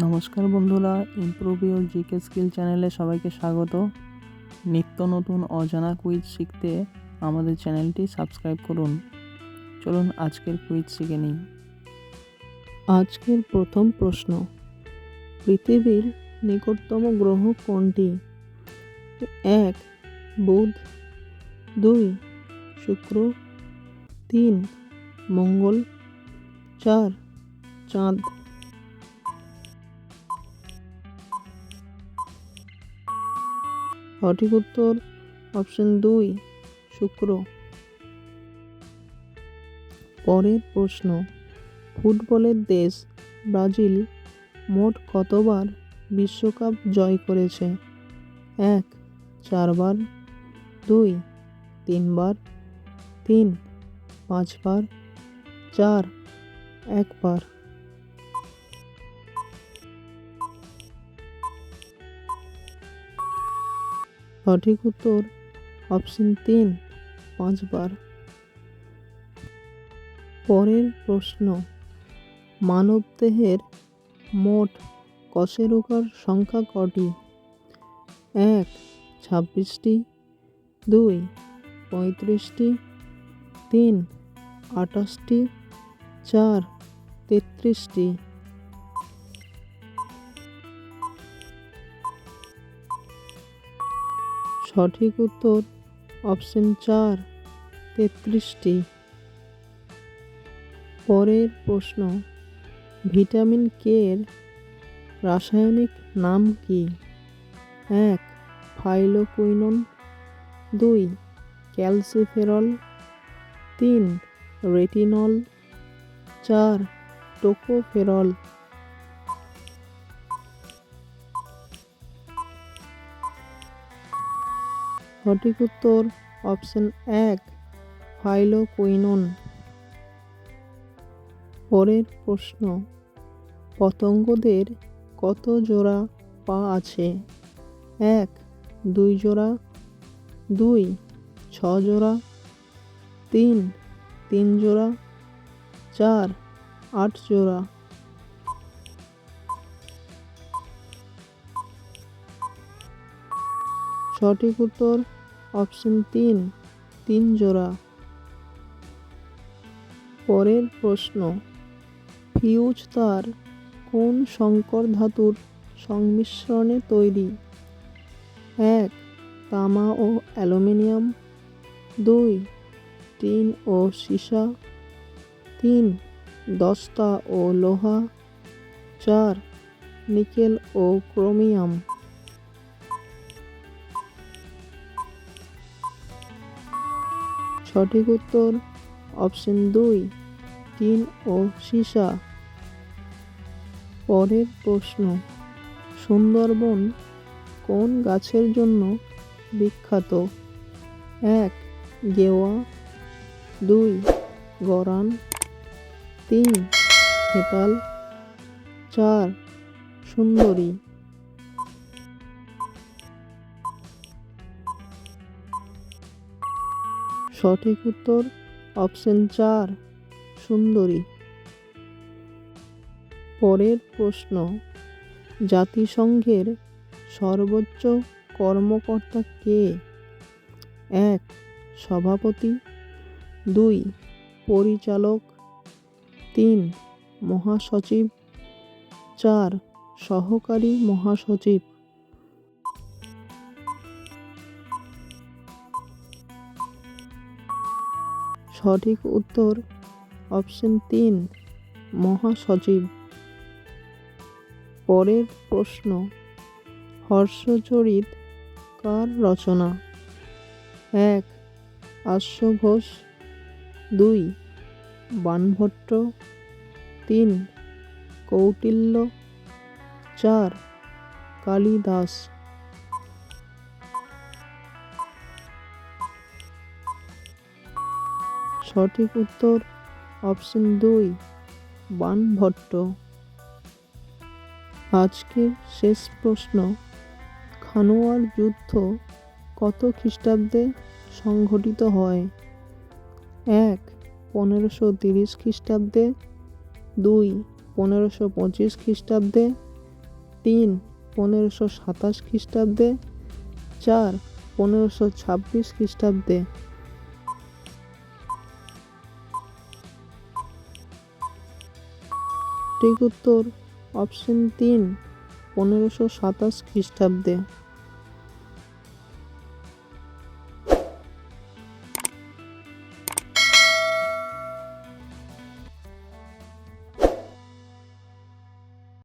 নমস্কার বন্ধুরা, improve your GK skill চ্যানেলে সবাইকে স্বাগত। নিত্য নতুন অজানা কুইজ শিখতে আমাদের চ্যানেলটি সাবস্ক্রাইব করুন। চলুন আজকের কুইজ শিখে নিই। আজকের প্রথম প্রশ্ন, পৃথিবীর নিকটতম গ্রহ কোনটি? 1 বুধ, 2 শুক্র, 3 মঙ্গল, 4 চাঁদ। সঠিক উত্তর অপশন 2 শুক্র। পরের প্রশ্ন, ফুটবলের দেশ ব্রাজিল মোট কতবার বিশ্বকাপ জয় করেছে? 1 4 বার, 2 3 বার, 3 5 বার, 4 1 বার। সঠিক উত্তর অপশন 3 5 বার। পরের প্রশ্ন, মানবদেহের মোট কশেরুকার সংখ্যা কটি? 1 26টি, 2 35টি, 3 28টি, 4 33টি। সঠিক উত্তর অপশন 4 33টি। পরের প্রশ্ন, ভিটামিন কে এর রাসায়নিক নাম কি? 1 ফাইলোকুইনোন, 2 ক্যালসিফেরল, 3 রেটিনল, 4 টোকোফেরল। সঠিক উত্তর অপশন 1 ফাইলোকুইনোন। পরের প্রশ্ন, পতঙ্গদের কত জোড়া পা আছে? 1 2 জোড়া, 2 6 জোড়া, 3 3 জোড়া, 4 8 জোড়া। সঠিক উত্তর অপশন 3 3 জোড়া। পরের প্রশ্ন, ফিউজ তার কোন সংকর ধাতুর সংমিশ্রণে তৈরি? 1 তামা ও অ্যালুমিনিয়াম, 2 টিন ও সীসা, 3 দস্তা ও লোহা, 4 নিকেল ও ক্রোমিয়াম। সঠিক উত্তর অপশন 2 টিন ও সীসা। পরের প্রশ্ন, সুন্দরবন কোন গাছের জন্য বিখ্যাত? 1 গেওয়া, 2 গরান, 3 হেতাল, 4 সুন্দরী। সঠিক উত্তর অপশন 4 সুন্দরী। পরের প্রশ্ন, জাতিসংঘের সর্বোচ্চ কর্মকর্তা কে? 1 সভাপতি, 2 পরিচালক, 3 মহাসচিব, 4 সহকারী মহাসচিব। সঠিক উত্তর অপশন 3 মহাসচিব। পরের প্রশ্ন, হর্ষচরিত কার রচনা? 1 আশ্ব ঘোষ, 2 বাণভট্ট, 3 কৌটিল্য, 4 কালিদাস। সঠিক উত্তর অপশন 2 বাণভট্ট। আজকের শেষ প্রশ্ন, খানোয়ার যুদ্ধ কত খ্রিস্টাব্দে সংঘটিত হয়? 1 1530 খ্রিস্টাব্দে, 2 1525 খ্রিস্টাব্দে, তিন 1527 খ্রিস্টাব্দে, 4 1526 খ্রিস্টাব্দে। সঠিক উত্তর অপশন 3 1527 খ্রিস্টাব্দে।